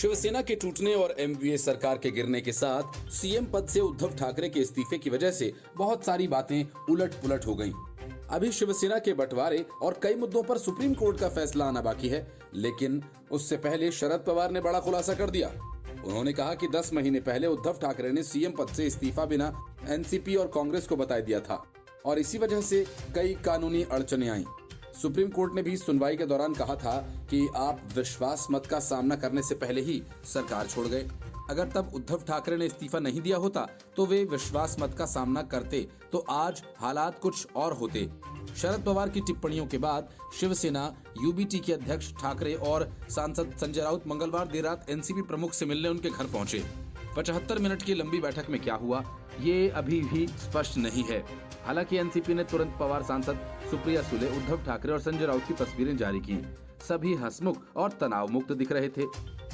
शिवसेना के टूटने और एमवीए सरकार के गिरने के साथ सीएम पद से उद्धव ठाकरे के इस्तीफे की वजह से बहुत सारी बातें उलट पुलट हो गईं। अभी शिवसेना के बंटवारे और कई मुद्दों पर सुप्रीम कोर्ट का फैसला आना बाकी है, लेकिन उससे पहले शरद पवार ने बड़ा खुलासा कर दिया। उन्होंने कहा कि 10 महीने पहले उद्धव ठाकरे ने सीएम पद से इस्तीफा बिना एनसीपी और कांग्रेस को बता दिया था और इसी वजह से कई कानूनी अड़चनें आईं। सुप्रीम कोर्ट ने भी सुनवाई के दौरान कहा था कि आप विश्वास मत का सामना करने से पहले ही सरकार छोड़ गए। अगर तब उद्धव ठाकरे ने इस्तीफा नहीं दिया होता तो वे विश्वास मत का सामना करते तो आज हालात कुछ और होते। शरद पवार की टिप्पणियों के बाद शिवसेना यूबीटी के अध्यक्ष ठाकरे और सांसद संजय राउत मंगलवार देर रात एनसीपी प्रमुख से मिलने उनके घर पहुंचे। 75 मिनट की लंबी बैठक में क्या हुआ ये अभी भी स्पष्ट नहीं है। हालांकि एनसीपी ने तुरंत पवार सांसद सुप्रिया सुले, उद्धव ठाकरे और संजय राउत की तस्वीरें जारी की। सभी हंसमुख और तनाव मुक्त दिख रहे थे।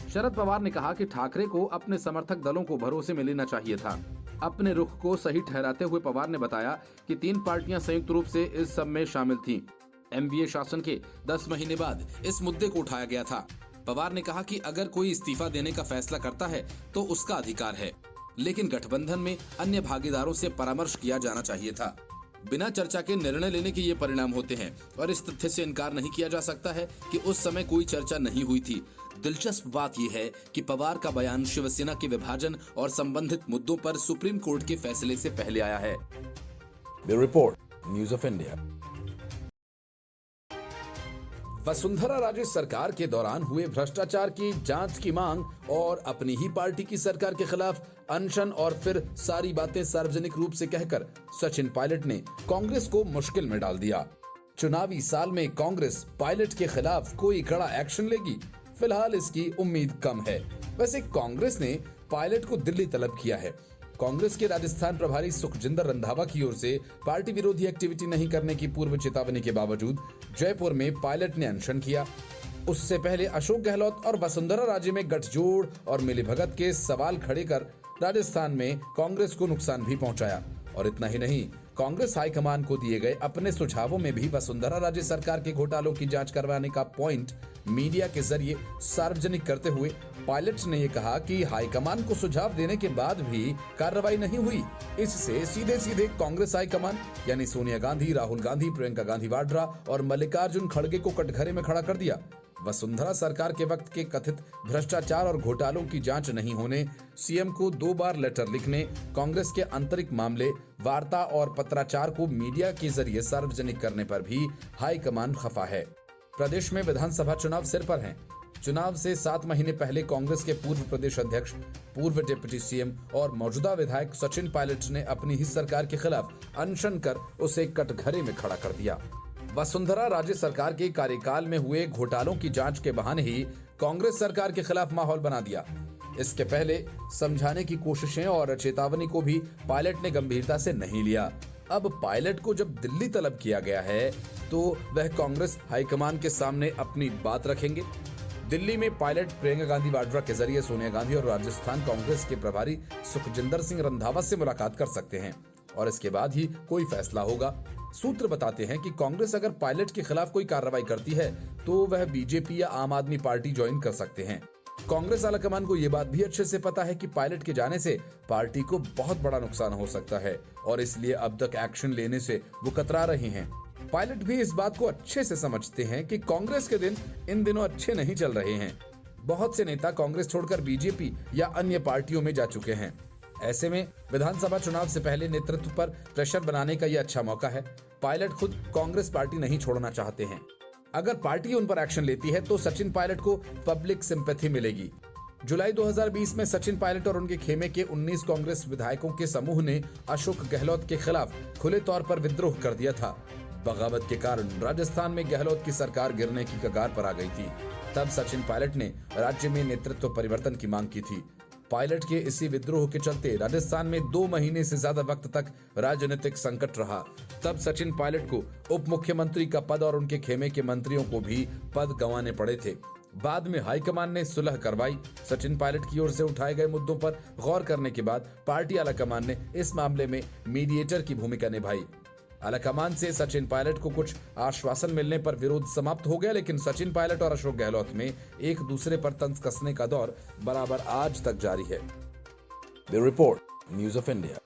शरद पवार ने कहा कि ठाकरे को अपने समर्थक दलों को भरोसे में लेना चाहिए था। अपने रुख को सही ठहराते हुए पवार ने बताया कि 3 पार्टियां संयुक्त रूप से इस सब में शामिल थीं। एमवीए शासन के 10 महीने बाद इस मुद्दे को उठाया गया था। पवार ने कहा कि अगर कोई इस्तीफा देने का फैसला करता है तो उसका अधिकार है, लेकिन गठबंधन में अन्य भागीदारों से परामर्श किया जाना चाहिए था। बिना चर्चा के निर्णय लेने के ये परिणाम होते हैं और इस तथ्य से इनकार नहीं किया जा सकता है कि उस समय कोई चर्चा नहीं हुई थी। दिलचस्प बात यह है कि पवार का बयान शिवसेना के विभाजन और संबंधित मुद्दों पर सुप्रीम कोर्ट के फैसले से पहले आया है। Bureau report, news of India. Vasundhara Raje सरकार के दौरान हुए भ्रष्टाचार की जांच की मांग और अपनी ही पार्टी की सरकार के खिलाफ अनशन और फिर सारी बातें सार्वजनिक रूप से कहकर सचिन पायलट ने कांग्रेस को मुश्किल में डाल दिया। चुनावी साल में कांग्रेस पायलट के खिलाफ कोई कड़ा एक्शन लेगी, फिलहाल इसकी उम्मीद कम है। वैसे कांग्रेस ने पायलट को दिल्ली तलब किया है। कांग्रेस के राजस्थान प्रभारी सुखजिंदर रंधावा की ओर से पार्टी विरोधी एक्टिविटी नहीं करने की पूर्व चेतावनी के बावजूद जयपुर में पायलट ने अनशन किया। उससे पहले अशोक गहलोत और वसुंधरा राजे में गठजोड़ और मिलीभगत के सवाल खड़े कर राजस्थान में कांग्रेस को नुकसान भी पहुंचाया। और इतना ही नहीं, कांग्रेस हाईकमान को दिए गए अपने सुझावों में भी वसुंधरा राजे सरकार के घोटालों की जांच करवाने का पॉइंट मीडिया के जरिए सार्वजनिक करते हुए पायलट ने यह कहा कि हाईकमान को सुझाव देने के बाद भी कार्रवाई नहीं हुई। इससे सीधे सीधे कांग्रेस हाईकमान यानी सोनिया गांधी, राहुल गांधी, प्रियंका गांधी वाड्रा और मल्लिकार्जुन खड़गे को कटघरे में खड़ा कर दिया। वसुंधरा सरकार के वक्त के कथित भ्रष्टाचार और घोटालों की जांच नहीं होने, सीएम को 2 बार लेटर लिखने, कांग्रेस के आंतरिक मामले, वार्ता और पत्राचार को मीडिया के जरिए सार्वजनिक करने पर भी हाईकमान खफा है। प्रदेश में विधानसभा चुनाव सिर पर हैं। चुनाव से 7 महीने पहले कांग्रेस के पूर्व प्रदेश अध्यक्ष, पूर्व डिप्टी सीएम और मौजूदा विधायक सचिन पायलट ने अपनी ही सरकार के खिलाफ अनशन कर उसे कटघरे में खड़ा कर दिया। वसुंधरा राजे सरकार के कार्यकाल में हुए घोटालों की जांच के बहाने ही कांग्रेस सरकार के खिलाफ माहौल बना दिया। इसके पहले समझाने की कोशिशें और चेतावनी को भी पायलट ने गंभीरता से नहीं लिया। अब पायलट को जब दिल्ली तलब किया गया है तो वह कांग्रेस हाईकमान के सामने अपनी बात रखेंगे। दिल्ली में पायलट प्रियंका गांधी वाड्रा के जरिए सोनिया गांधी और राजस्थान कांग्रेस के प्रभारी सुखजिंदर सिंह रंधावा से मुलाकात कर सकते हैं और इसके बाद ही कोई फैसला होगा। सूत्र बताते हैं कि कांग्रेस अगर पायलट के खिलाफ कोई कार्रवाई करती है तो वह बीजेपी या आम आदमी पार्टी ज्वाइन कर सकते हैं। कांग्रेस आलाकमान को यह बात भी अच्छे से पता है कि पायलट के जाने से पार्टी को बहुत बड़ा नुकसान हो सकता है और इसलिए अब तक एक्शन लेने से वो कतरा रहे हैं। पायलट भी इस बात को अच्छे से समझते हैं कि कांग्रेस के दिन इन दिनों अच्छे नहीं चल रहे हैं। बहुत से नेता कांग्रेस छोड़कर बीजेपी या अन्य पार्टियों में जा चुके हैं। ऐसे में विधानसभा चुनाव से पहले नेतृत्व पर प्रेशर बनाने का यह अच्छा मौका है। पायलट खुद कांग्रेस पार्टी नहीं छोड़ना चाहते हैं। अगर पार्टी उन पर एक्शन लेती है तो सचिन पायलट को पब्लिक सिंपैथी मिलेगी। जुलाई 2020 में सचिन पायलट और उनके खेमे के 19 कांग्रेस विधायकों के समूह ने अशोक गहलोत के खिलाफ खुले तौर पर विद्रोह कर दिया था। बगावत के कारण राजस्थान में गहलोत की सरकार गिरने की कगार पर आ गई थी। तब सचिन पायलट ने राज्य में नेतृत्व परिवर्तन की मांग की थी। पायलट के इसी विद्रोह के चलते राजस्थान में 2 महीने से ज्यादा वक्त तक राजनीतिक संकट रहा। तब सचिन पायलट को उप मुख्यमंत्री का पद और उनके खेमे के मंत्रियों को भी पद गंवाने पड़े थे। बाद में हाईकमान ने सुलह करवाई। सचिन पायलट की ओर से उठाए गए मुद्दों पर गौर करने के बाद पार्टी आलाकमान ने इस मामले में मीडिएटर की भूमिका निभाई। आलाकमान से सचिन पायलट को कुछ आश्वासन मिलने पर विरोध समाप्त हो गया, लेकिन सचिन पायलट और अशोक गहलोत में एक दूसरे पर तंज कसने का दौर बराबर आज तक जारी है। The report, News of India.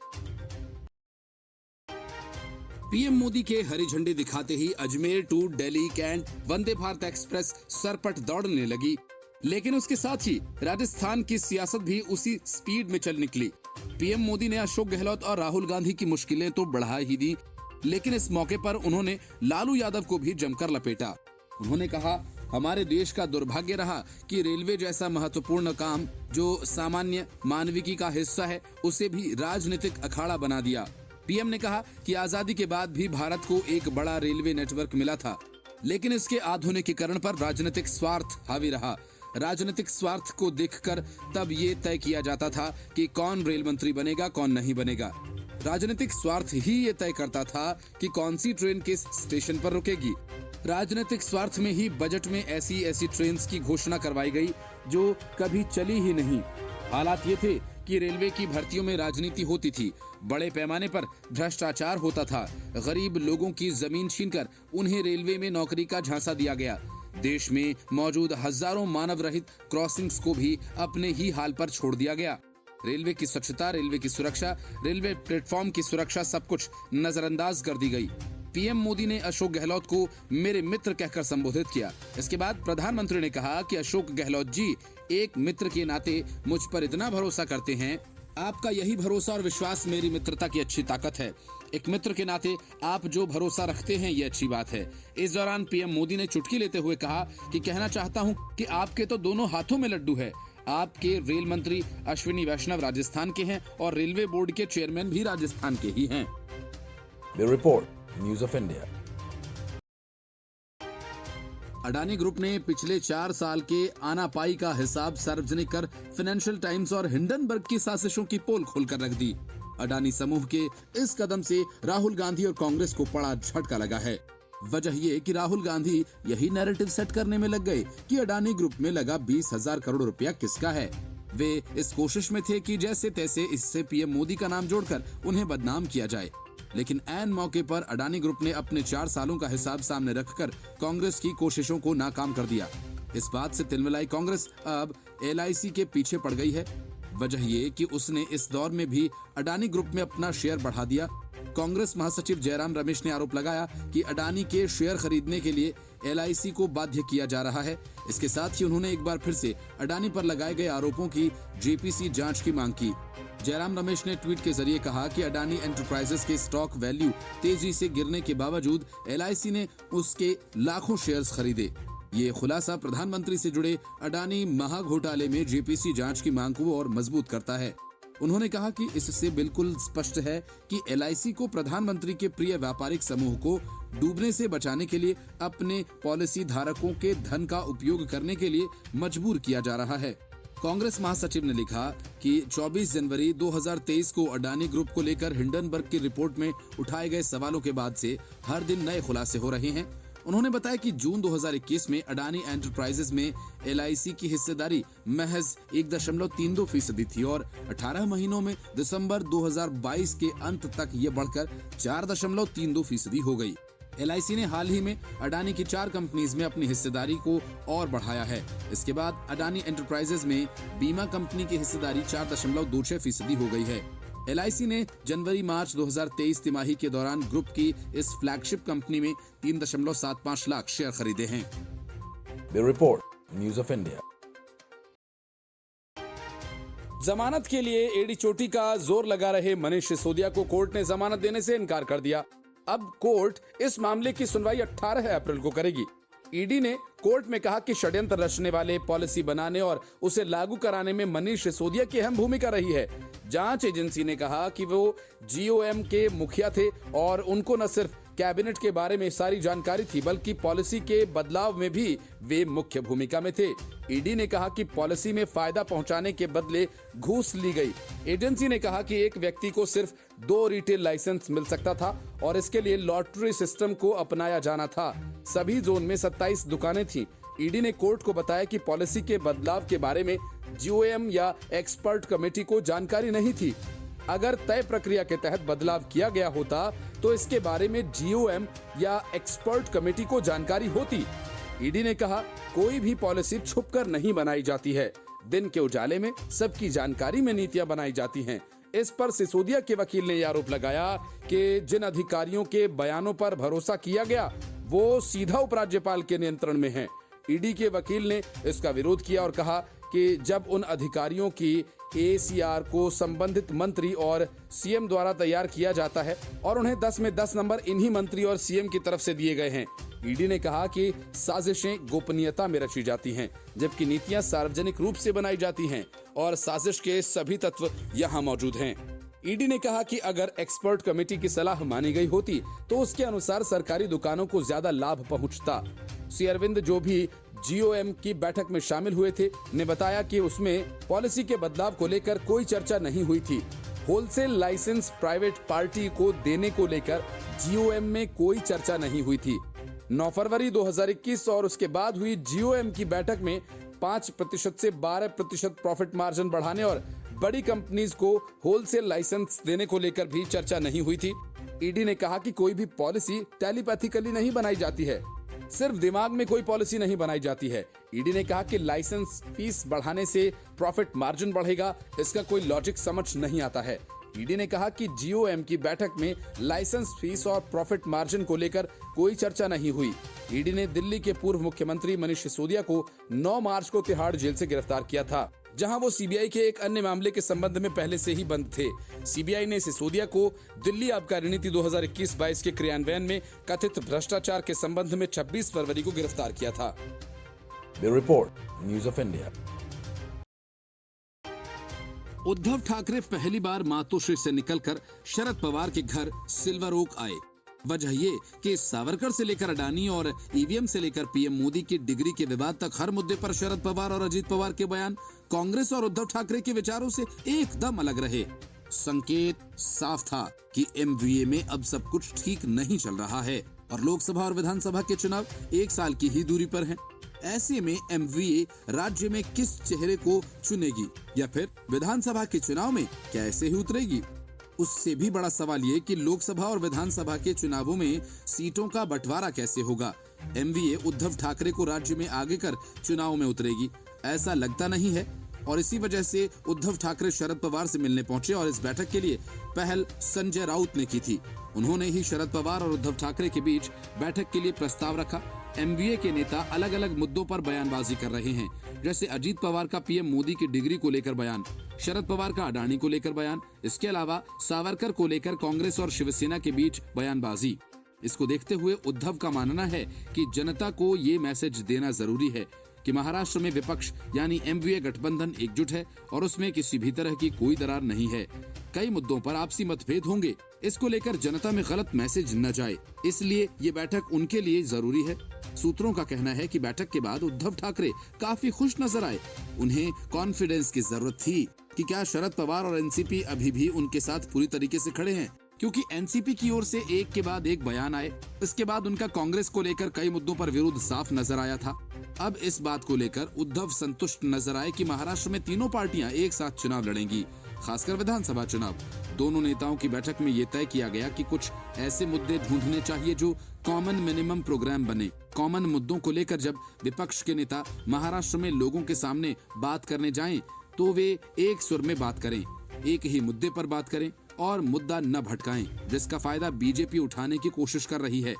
PM Modi के हरी झंडी दिखाते ही Ajmer to Delhi Cantt Vande Bharat Express सरपट दौड़ने लगी, लेकिन उसके साथ ही राजस्थान की सियासत भी उसी स्पीड में चल निकली। पीएम मोदी ने अशोक गहलोत और राहुल गांधी की मुश्किलें तो बढ़ा ही दी, लेकिन इस मौके पर उन्होंने लालू यादव को भी जमकर लपेटा। उन्होंने कहा, हमारे देश का दुर्भाग्य रहा कि रेलवे जैसा महत्वपूर्ण काम जो सामान्य मानविकी का हिस्सा है, उसे भी राजनीतिक अखाड़ा बना दिया। पीएम ने कहा कि आजादी के बाद भी भारत को एक बड़ा रेलवे नेटवर्क मिला था, लेकिन इसके आधुनिकीकरण पर राजनीतिक स्वार्थ हावी रहा। राजनीतिक स्वार्थ को देखकर तब ये तय किया जाता था कि कौन रेल मंत्री बनेगा, कौन नहीं बनेगा। राजनीतिक स्वार्थ ही ये तय करता था कि कौन सी ट्रेन किस स्टेशन पर रुकेगी। राजनीतिक स्वार्थ में ही बजट में ऐसी ट्रेन की घोषणा करवाई गई जो कभी चली ही नहीं। हालात ये थे कि रेलवे की भर्तियों में राजनीति होती थी, बड़े पैमाने पर भ्रष्टाचार होता था, गरीब लोगों की जमीन छीनकर उन्हें रेलवे में नौकरी का झांसा दिया गया। देश में मौजूद हजारों मानव रहित क्रॉसिंग्स को भी अपने ही हाल पर छोड़ दिया गया। रेलवे की स्वच्छता, रेलवे की सुरक्षा, रेलवे प्लेटफॉर्म की सुरक्षा सब कुछ नजरअंदाज कर दी गई। पीएम मोदी ने अशोक गहलोत को मेरे मित्र कहकर संबोधित किया। इसके बाद प्रधानमंत्री ने कहा कि अशोक गहलोत जी, एक मित्र के नाते मुझ पर इतना भरोसा करते हैं। आपका यही भरोसा और विश्वास मेरी मित्रता की अच्छी ताकत है। एक मित्र के नाते आप जो भरोसा रखते हैं, ये अच्छी बात है। इस दौरान पीएम मोदी ने चुटकी लेते हुए कहा कि कहना चाहता हूं कि आपके तो दोनों हाथों में लड्डू है। आपके रेल मंत्री अश्विनी वैष्णव राजस्थान के हैं और रेलवे बोर्ड के चेयरमैन भी राजस्थान के ही हैं। The report, News of India. Adani group ने पिछले 4 साल के आनापाई का हिसाब सार्वजनिक कर फाइनेंशियल टाइम्स और हिंडनबर्ग की साजिशों की पोल खोलकर रख दी। अडानी समूह के इस कदम से राहुल गांधी और कांग्रेस को बड़ा झटका लगा है। वजह ये कि राहुल गांधी यही नैरेटिव सेट करने में लग गए कि अडानी ग्रुप में लगा 20,000 करोड़ रुपया किसका है। वे इस कोशिश में थे कि जैसे तैसे इससे पीएम मोदी का नाम जोड़कर उन्हें बदनाम किया जाए, लेकिन ऐन मौके पर अडानी ग्रुप ने अपने 4 सालों का हिसाब सामने रखकर कांग्रेस की कोशिशों को नाकाम कर दिया। इस बात से तिलमिलाई कांग्रेस अब एलआईसी के पीछे पड़ गई है। वजह ये कि उसने इस दौर में भी अडानी ग्रुप में अपना शेयर बढ़ा दिया। कांग्रेस महासचिव जयराम रमेश ने आरोप लगाया कि अडानी के शेयर खरीदने के लिए एलआईसी को बाध्य किया जा रहा है। इसके साथ ही उन्होंने एक बार फिर से अडानी पर लगाए गए आरोपों की जेपीसी जांच की मांग की। जयराम रमेश ने ट्वीट के जरिए कहा कि अडानी एंटरप्राइजेस के स्टॉक वैल्यू तेजी से गिरने के बावजूद एलआईसी ने उसके लाखों शेयर्स खरीदे। ये खुलासा प्रधानमंत्री से जुड़े अडानी महाघोटाले में जेपीसी जांच की मांग को और मजबूत करता है। उन्होंने कहा कि इससे बिल्कुल स्पष्ट है कि एलआईसी को प्रधानमंत्री के प्रिय व्यापारिक समूह को डूबने से बचाने के लिए अपने पॉलिसी धारकों के धन का उपयोग करने के लिए मजबूर किया जा रहा है। कांग्रेस महासचिव ने लिखा कि 24 जनवरी 2023 को अडानी ग्रुप को लेकर हिंडनबर्ग की रिपोर्ट में उठाए गए सवालों के बाद से हर दिन नए खुलासे हो रहे हैं। उन्होंने बताया कि जून 2021 में अडानी एंटरप्राइजेस में एलआईसी की हिस्सेदारी महज 1.32% थी और 18 महीनों में दिसंबर 2022 के अंत तक ये बढ़कर 4.32% हो गई। एलआईसी ने हाल ही में अडानी की 4 कंपनीज में अपनी हिस्सेदारी को और बढ़ाया है। इसके बाद अडानी एंटरप्राइजेस में बीमा कंपनी की हिस्सेदारी 4.26% हो गई है। एलआईसी ने जनवरी-मार्च 2023 तिमाही के दौरान ग्रुप की इस फ्लैगशिप कंपनी में 3.75 लाख शेयर खरीदे हैं। The report, News of India. जमानत के लिए एड़ी चोटी का जोर लगा रहे मनीष सिसोदिया को कोर्ट ने जमानत देने से इनकार कर दिया। अब कोर्ट इस मामले की सुनवाई 18 अप्रैल को करेगी। ईडी ने कोर्ट में कहा कि षड्यंत्र रचने वाले, पॉलिसी बनाने और उसे लागू कराने में मनीष सिसोदिया की अहम भूमिका रही है। जांच एजेंसी ने कहा कि वो जीओएम के मुखिया थे और उनको न सिर्फ कैबिनेट के बारे में सारी जानकारी थी, बल्कि पॉलिसी के बदलाव में भी वे मुख्य भूमिका में थे। ईडी ने कहा कि पॉलिसी में फायदा पहुंचाने के बदले घूस ली गई। एजेंसी ने कहा कि एक व्यक्ति को सिर्फ 2 रिटेल लाइसेंस मिल सकता था और इसके लिए लॉटरी सिस्टम को अपनाया जाना था। सभी जोन में 27 दुकानें थीं। ईडी ने कोर्ट को बताया कि पॉलिसी के बदलाव के बारे में जीओएम या एक्सपर्ट कमेटी को जानकारी नहीं थी। अगर तय प्रक्रिया के तहत बदलाव किया गया होता तो इसके बारे में जीओएम या एक्सपर्ट कमेटी को जानकारी होती। ईडी ने कहा, कोई भी पॉलिसी छुपकर नहीं बनाई जाती है, दिन के उजाले में सबकी जानकारी में नीतियां बनाई जाती हैं। इस पर सिसोदिया के वकील ने आरोप लगाया कि जिन अधिकारियों के बयानों पर भरोसा किया गया वो सीधा उपराज्यपाल के नियंत्रण में हैं। ईडी के वकील ने इसका विरोध किया और कहा कि जब उन अधिकारियों की एसीआर को संबंधित मंत्री और सीएम द्वारा तैयार किया जाता है और उन्हें 10 में 10 नंबर इन्हीं मंत्री और सीएम की तरफ से दिए गए हैं। ईडी ने कहा कि साजिशें गोपनीयता में रची जाती हैं, जबकि नीतियां सार्वजनिक रूप से बनाई जाती हैं और साजिश के सभी तत्व यहां मौजूद हैं। ईडी ने कहा कि अगर एक्सपर्ट कमेटी की सलाह मानी गई होती तो उसके अनुसार सरकारी दुकानों को ज्यादा लाभ पहुंचता। सी अरविंद, जो भी जीओएम की बैठक में शामिल हुए थे, ने बताया कि उसमें पॉलिसी के बदलाव को लेकर कोई चर्चा नहीं हुई थी। होलसेल लाइसेंस प्राइवेट पार्टी को देने को लेकर जीओएम में कोई चर्चा नहीं हुई थी। 9 फरवरी 2021 और उसके बाद हुई जीओएम की बैठक में 5% से 12% प्रॉफिट मार्जिन बढ़ाने और बड़ी कंपनीज को होलसेल लाइसेंस देने को लेकर भी चर्चा नहीं हुई थी। ईडी ने कहा कि कोई भी पॉलिसी टेलीपैथिकली नहीं बनाई जाती है, सिर्फ दिमाग में कोई पॉलिसी नहीं बनाई जाती है। ईडी ने कहा कि लाइसेंस फीस बढ़ाने से प्रॉफिट मार्जिन बढ़ेगा, इसका कोई लॉजिक समझ नहीं आता है। ईडी ने कहा कि जीओएम की बैठक में लाइसेंस फीस और प्रॉफिट मार्जिन को लेकर कोई चर्चा नहीं हुई। ईडी ने दिल्ली के पूर्व मुख्यमंत्री मनीष सिसोदिया को 9 मार्च को तिहाड़ जेल से गिरफ्तार किया था, जहां वो सीबीआई के एक अन्य मामले के संबंध में पहले से ही बंद थे। सीबीआई ने सिसोदिया को दिल्ली आबकारी नीति 2021-22 के क्रियान्वयन में कथित भ्रष्टाचार के संबंध में 26 फरवरी को गिरफ्तार किया था। Bureau report, news of India. Uddhav Thackeray पहली बार मातोश्री से निकलकर शरद पवार के घर सिल्वर ओक आए। वजह ये कि सावरकर से लेकर अडानी और ईवीएम से लेकर पीएम मोदी की डिग्री के विवाद तक हर मुद्दे पर शरद पवार और अजीत पवार के बयान कांग्रेस और उद्धव ठाकरे के विचारों से एकदम अलग रहे। संकेत साफ था कि एमवीए में अब सब कुछ ठीक नहीं चल रहा है और लोकसभा और विधानसभा के चुनाव 1 साल की ही दूरी पर हैं। ऐसे में एमवीए राज्य में किस चेहरे को चुनेगी या फिर विधानसभा के चुनाव में क्या ऐसे ही उतरेगी? उससे भी बड़ा सवाल ये कि लोकसभा और विधानसभा के चुनावों में सीटों का बंटवारा कैसे होगा? एमवीए उद्धव ठाकरे को राज्य में आगे कर चुनाव में उतरेगी, ऐसा लगता नहीं है और इसी वजह से उद्धव ठाकरे शरद पवार से मिलने पहुंचे और इस बैठक के लिए पहल संजय राउत ने की थी। उन्होंने ही शरद पवार और उद्धव ठाकरे के बीच बैठक के लिए प्रस्ताव रखा। एमवीए के नेता अलग अलग मुद्दों पर बयानबाजी कर रहे हैं, जैसे अजीत पवार का पीएम मोदी की डिग्री को लेकर बयान, शरद पवार का अडानी को लेकर बयान, इसके अलावा सावरकर को लेकर कांग्रेस और शिवसेना के बीच बयानबाजी। इसको देखते हुए उद्धव का मानना है कि जनता को ये मैसेज देना जरूरी है कि महाराष्ट्र में विपक्ष यानी एमवीए गठबंधन एकजुट है और उसमें किसी भी तरह की कोई दरार नहीं है। कई मुद्दों पर आपसी मतभेद होंगे, इसको लेकर जनता में गलत मैसेज न जाए, इसलिए ये बैठक उनके लिए जरूरी है। सूत्रों का कहना है कि बैठक के बाद उद्धव ठाकरे काफी खुश नजर आए। उन्हें कॉन्फिडेंस की जरूरत थी कि क्या शरद पवार और एनसीपी अभी भी उनके साथ पूरी तरीके से खड़े हैं, क्योंकि एनसीपी की ओर से एक के बाद एक बयान आए। इसके बाद उनका कांग्रेस को लेकर कई मुद्दों पर विरोध साफ नजर आया था। अब इस बात को लेकर उद्धव संतुष्ट नजर आए कि महाराष्ट्र में तीनों पार्टियां एक साथ चुनाव लड़ेंगी, खासकर विधानसभा चुनाव। दोनों नेताओं की बैठक में ये तय किया गया कि कुछ ऐसे मुद्दे ढूंढने चाहिए जो कॉमन मिनिमम प्रोग्राम बने। कॉमन मुद्दों को लेकर जब विपक्ष के नेता महाराष्ट्र में लोगों के सामने बात करने जाएं, तो वे एक सुर में बात करें, एक ही मुद्दे पर बात करें और मुद्दा न भटकाएं, जिसका फायदा बीजेपी उठाने की कोशिश कर रही है।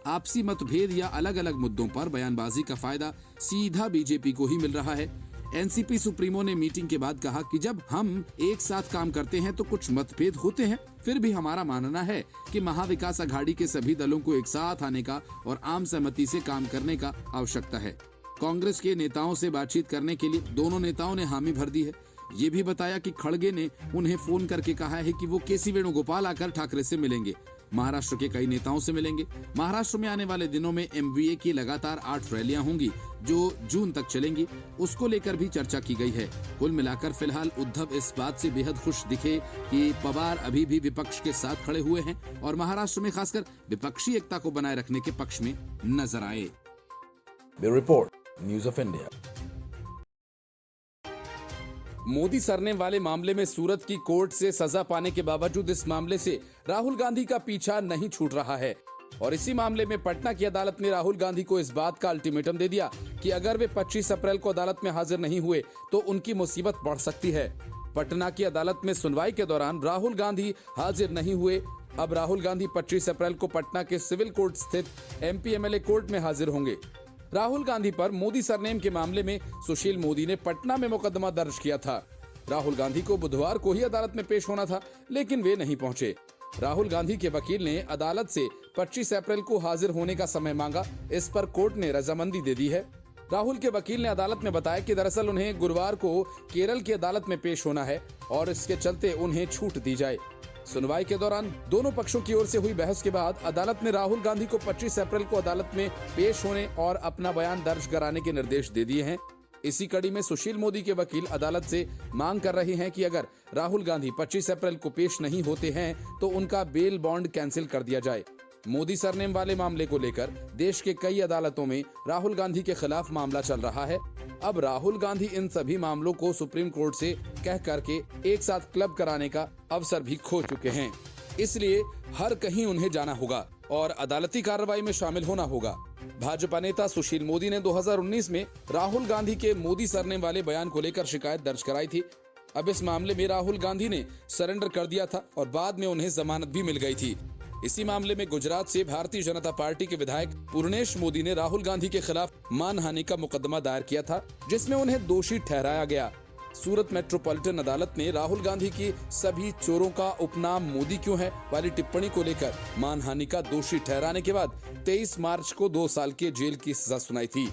आपसी मतभेद या अलग अलग मुद्दों पर बयानबाजी का फायदा सीधा बीजेपी को ही मिल रहा है। एनसीपी सुप्रीमो ने मीटिंग के बाद कहा कि जब हम एक साथ काम करते हैं तो कुछ मतभेद होते हैं, फिर भी हमारा मानना है कि महाविकास अघाड़ी के सभी दलों को एक साथ आने का और आम सहमति से काम करने का आवश्यकता है। कांग्रेस के नेताओं से बातचीत करने के लिए दोनों नेताओं ने हामी भर दी है। ये भी बताया कि खड़गे ने उन्हें फोन करके कहा है कि वो केसी वेणुगोपाल आकर ठाकरे से मिलेंगे, महाराष्ट्र के कई नेताओं से मिलेंगे। महाराष्ट्र में आने वाले दिनों में एमवीए की लगातार 8 रैलियां होंगी जो जून तक चलेंगी, उसको लेकर भी चर्चा की गई है। कुल मिलाकर फिलहाल उद्धव इस बात से बेहद खुश दिखे कि पवार अभी भी विपक्ष के साथ खड़े हुए हैं और महाराष्ट्र में खासकर विपक्षी एकता को बनाए रखने के पक्ष में नजर आए। Bureau report, news of India. Modi surname वाले मामले में सूरत की कोर्ट से सजा पाने के बावजूद इस मामले से राहुल गांधी का पीछा नहीं छूट रहा है और इसी मामले में पटना की अदालत ने राहुल गांधी को इस बात का अल्टीमेटम दे दिया कि अगर वे 25 अप्रैल को अदालत में हाजिर नहीं हुए तो उनकी मुसीबत बढ़ सकती है। पटना की अदालत में सुनवाई के दौरान राहुल गांधी हाजिर नहीं हुए। अब राहुल गांधी 25 अप्रैल को पटना के सिविल कोर्ट स्थित एमपी एमएलए कोर्ट में हाजिर होंगे। राहुल गांधी पर मोदी सरनेम के मामले में सुशील मोदी ने पटना में मुकदमा दर्ज किया था। राहुल गांधी को बुधवार को ही अदालत में पेश होना था, लेकिन वे नहीं पहुंचे। राहुल गांधी के वकील ने अदालत से 25 अप्रैल को हाजिर होने का समय मांगा। इस पर कोर्ट ने रजामंदी दे दी है। राहुल के वकील ने अदालत में बताया कि दरअसल उन्हें गुरुवार को केरल की अदालत में पेश होना है और इसके चलते उन्हें छूट दी जाए। सुनवाई के दौरान दोनों पक्षों की ओर से हुई बहस के बाद अदालत ने राहुल गांधी को 25 अप्रैल को अदालत में पेश होने और अपना बयान दर्ज कराने के निर्देश दे दिए हैं। इसी कड़ी में सुशील मोदी के वकील अदालत से मांग कर रहे हैं कि अगर राहुल गांधी 25 अप्रैल को पेश नहीं होते हैं तो उनका बेल बॉन्ड कैंसिल कर दिया जाए। मोदी सरनेम वाले मामले को लेकर देश के कई अदालतों में राहुल गांधी के खिलाफ मामला चल रहा है। अब राहुल गांधी इन सभी मामलों को सुप्रीम कोर्ट से कह करके एक साथ क्लब कराने का अवसर भी खो चुके हैं। इसलिए हर कहीं उन्हें जाना होगा और अदालती कार्रवाई में शामिल होना होगा। भाजपा नेता सुशील मोदी ने 2019 में राहुल गांधी के मोदी सरनेम वाले बयान को लेकर शिकायत दर्ज कराई थी। अब इस मामले में राहुल गांधी ने सरेंडर कर दिया था और बाद में उन्हें जमानत भी मिल गई थी। इसी मामले में गुजरात से भारतीय जनता पार्टी के विधायक पूर्णेश मोदी ने राहुल गांधी के खिलाफ मानहानि का मुकदमा दायर किया था, जिसमें उन्हें दोषी ठहराया गया। सूरत मेट्रोपॉलिटन अदालत ने राहुल गांधी की सभी चोरों का उपनाम मोदी क्यों है वाली टिप्पणी को लेकर मानहानि का दोषी ठहराने के बाद 23 मार्च को 2 साल के जेल की सजा सुनाई थी।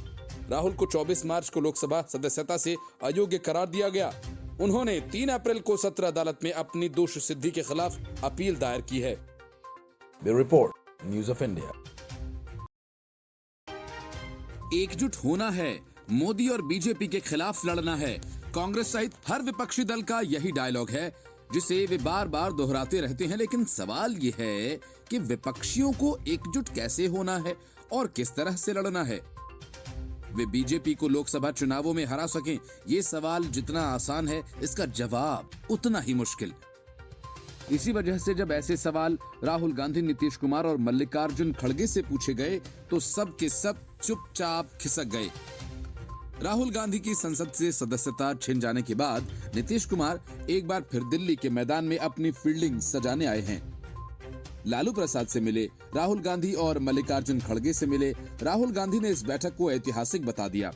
राहुल को 24 मार्च को लोकसभा सदस्यता से अयोग्य करार दिया गया। उन्होंने 3 अप्रैल को सत्र अदालत में अपनी दोष सिद्धि के खिलाफ अपील दायर की है। Bureau report, news of India. एकजुट होना है, मोदी और बीजेपी के खिलाफ लड़ना है। कांग्रेस सहित हर विपक्षी दल का यही डायलॉग है जिसे वे बार बार दोहराते रहते हैं। लेकिन सवाल ये है कि विपक्षियों को एकजुट कैसे होना है और किस तरह से लड़ना है। वे बीजेपी को लोकसभा चुनावों में हरा सकें, ये सवाल जितना आसान है, इसका जवाब उतना ही मुश्किल। इसी वजह से जब ऐसे सवाल राहुल गांधी, नीतीश कुमार और मल्लिकार्जुन खड़गे से पूछे गए तो सब के सब चुपचाप खिसक गए। राहुल गांधी की संसद से सदस्यता छिन जाने के बाद नीतीश कुमार एक बार फिर दिल्ली के मैदान में अपनी फील्डिंग सजाने आए हैं। लालू प्रसाद से मिले, राहुल गांधी और मल्लिकार्जुन खड़गे से मिले। राहुल गांधी ने इस बैठक को ऐतिहासिक बता दिया,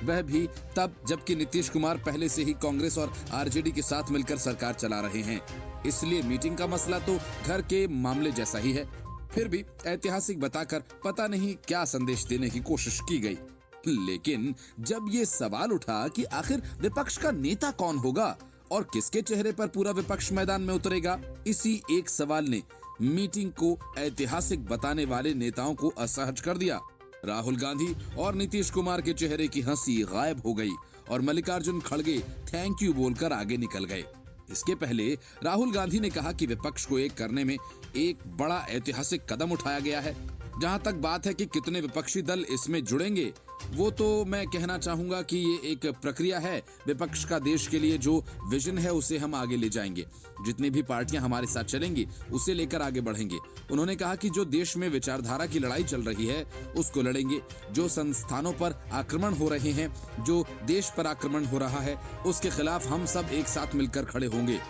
वह भी तब जबकि नीतीश कुमार पहले से ही कांग्रेस और आरजेडी के साथ मिलकर सरकार चला रहे हैं। इसलिए मीटिंग का मसला तो घर के मामले जैसा ही है। फिर भी ऐतिहासिक बताकर पता नहीं क्या संदेश देने की कोशिश की गई। लेकिन जब ये सवाल उठा कि आखिर विपक्ष का नेता कौन होगा और किसके चेहरे पर पूरा विपक्ष मैदान में उतरेगा, इसी एक सवाल ने मीटिंग को ऐतिहासिक बताने वाले नेताओं को असहज कर दिया। राहुल गांधी और नीतीश कुमार के चेहरे की हंसी गायब हो गई और मल्लिकार्जुन खड़गे थैंक यू बोलकर आगे निकल गए। इसके पहले राहुल गांधी ने कहा कि विपक्ष को एक करने में एक बड़ा ऐतिहासिक कदम उठाया गया है। जहां तक बात है कि कितने विपक्षी दल इसमें जुड़ेंगे, वो तो मैं कहना चाहूंगा कि ये एक प्रक्रिया है। विपक्ष का देश के लिए जो विजन है उसे हम आगे ले जाएंगे। जितनी भी पार्टियां हमारे साथ चलेंगी उसे लेकर आगे बढ़ेंगे। उन्होंने कहा कि जो देश में विचारधारा की लड़ाई चल रही है उसको लड़ेंगे। जो संस्थानों पर आक्रमण हो रहे हैं, जो देश पर आक्रमण हो रहा है, उसके खिलाफ हम सब एक साथ मिलकर खड़े होंगे।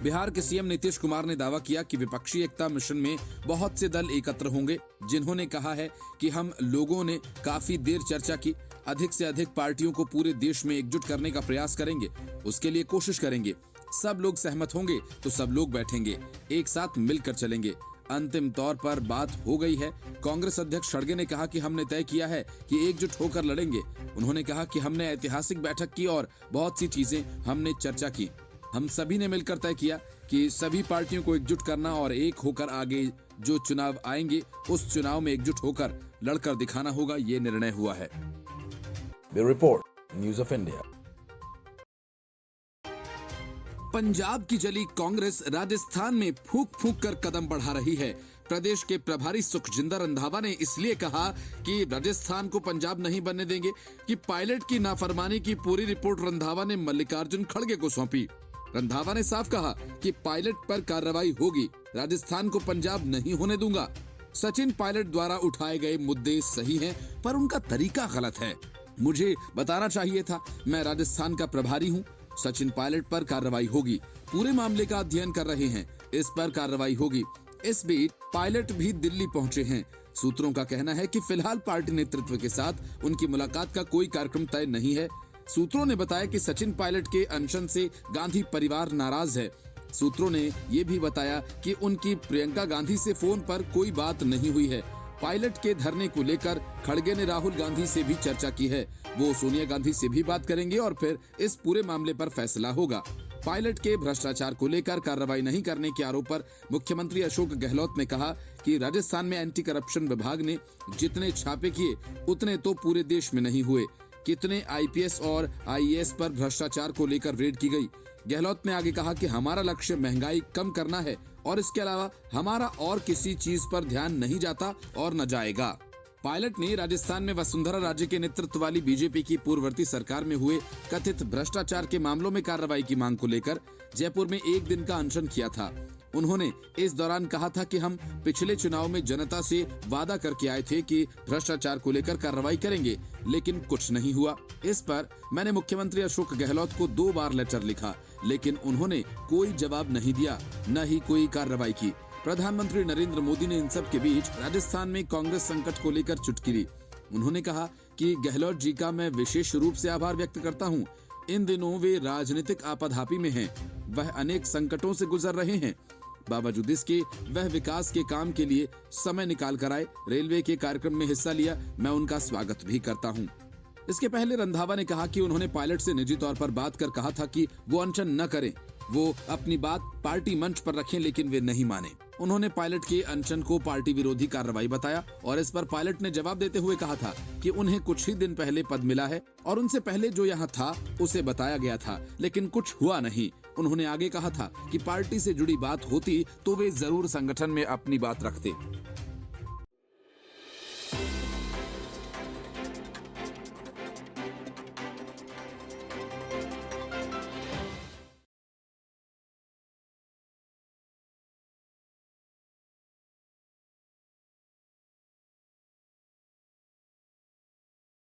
बिहार के सीएम नीतीश कुमार ने दावा किया कि विपक्षी एकता मिशन में बहुत से दल एकत्र होंगे। जिन्होंने कहा है कि हम लोगों ने काफी देर चर्चा की, अधिक से अधिक पार्टियों को पूरे देश में एकजुट करने का प्रयास करेंगे, उसके लिए कोशिश करेंगे। सब लोग सहमत होंगे तो सब लोग बैठेंगे, एक साथ मिलकर चलेंगे। अंतिम तौर पर बात हो गई है। कांग्रेस अध्यक्ष खड़गे ने कहा कि हमने तय किया है कि एकजुट होकर लड़ेंगे। उन्होंने कहा कि हमने ऐतिहासिक बैठक की और बहुत सी चीजें हमने चर्चा की। हम सभी ने मिलकर तय किया कि सभी पार्टियों को एकजुट करना और एक होकर आगे जो चुनाव आएंगे उस चुनाव में एकजुट होकर लड़कर दिखाना होगा, ये निर्णय हुआ है। Bureau report, news of India. Punjab की जली कांग्रेस राजस्थान में फूंक फूंक कर कदम बढ़ा रही है। प्रदेश के प्रभारी सुखजिंदर रंधावा ने इसलिए कहा कि राजस्थान को पंजाब नहीं बनने देंगे कि पायलट की नाफरमानी की पूरी रिपोर्ट रंधावा ने मल्लिकार्जुन खड़गे को सौंपी। रंधावा ने साफ कहा कि पायलट पर कार्रवाई होगी, राजस्थान को पंजाब नहीं होने दूंगा। सचिन पायलट द्वारा उठाए गए मुद्दे सही हैं, पर उनका तरीका गलत है। मुझे बताना चाहिए था, मैं राजस्थान का प्रभारी हूं। सचिन पायलट पर कार्रवाई होगी, पूरे मामले का अध्ययन कर रहे हैं, इस पर कार्रवाई होगी। इस बीच पायलट भी दिल्ली पहुंचे हैं। सूत्रों का कहना है कि फिलहाल पार्टी नेतृत्व के साथ उनकी मुलाकात का कोई कार्यक्रम तय नहीं है। सूत्रों ने बताया कि सचिन पायलट के अनशन से गांधी परिवार नाराज है। सूत्रों ने ये भी बताया कि उनकी प्रियंका गांधी से फोन पर कोई बात नहीं हुई है। पायलट के धरने को लेकर खड़गे ने राहुल गांधी से भी चर्चा की है। वो सोनिया गांधी से भी बात करेंगे और फिर इस पूरे मामले पर फैसला होगा। पायलट के भ्रष्टाचार को लेकर कार्रवाई नहीं करने के आरोप पर मुख्यमंत्री अशोक गहलोत ने कहा कि राजस्थान में एंटी करप्शन विभाग ने जितने छापे किए उतने तो पूरे देश में नहीं हुए। कितने आईपीएस और आईएएस पर भ्रष्टाचार को लेकर रेड की गई। गहलोत ने आगे कहा कि हमारा लक्ष्य महंगाई कम करना है और इसके अलावा हमारा और किसी चीज पर ध्यान नहीं जाता और न जाएगा। पायलट ने राजस्थान में वसुंधरा राजे के नेतृत्व वाली बीजेपी की पूर्ववर्ती सरकार में हुए कथित भ्रष्टाचार के मामलों में कार्रवाई की मांग को लेकर जयपुर में एक दिन का अनशन किया था। उन्होंने इस दौरान कहा था कि हम पिछले चुनाव में जनता से वादा करके आए थे कि भ्रष्टाचार को लेकर कार्रवाई करेंगे, लेकिन कुछ नहीं हुआ। इस पर मैंने मुख्यमंत्री अशोक गहलोत को 2 बार लेटर लिखा, लेकिन उन्होंने कोई जवाब नहीं दिया, न ही कोई कार्रवाई की। प्रधानमंत्री नरेंद्र मोदी ने इन सब के बीच राजस्थान में कांग्रेस संकट को लेकर चुटकी ली। उन्होंने कहा कि गहलोत जी का मैं विशेष रूप से आभार व्यक्त करता हूं। इन दिनों वे राजनीतिक आपाधापी में हैं। वह अनेक संकटों से गुजर रहे हैं। बावजूद इसके वह विकास के काम के लिए समय निकाल कर आए, रेलवे के कार्यक्रम में हिस्सा लिया। मैं उनका स्वागत भी करता हूं। इसके पहले रंधावा ने कहा कि उन्होंने पायलट से निजी तौर पर बात कर कहा था कि वो अनशन न करें, वो अपनी बात पार्टी मंच पर रखें, लेकिन वे नहीं माने। उन्होंने पायलट के अनशन को पार्टी विरोधी कार्रवाई बताया और इस पर पायलट ने जवाब देते हुए कहा था कि उन्हें कुछ ही दिन पहले पद मिला है और उनसे पहले जो यहाँ था उसे बताया गया था, लेकिन कुछ हुआ नहीं। उन्होंने आगे कहा था कि पार्टी से जुड़ी बात होती तो वे जरूर संगठन में अपनी बात रखते।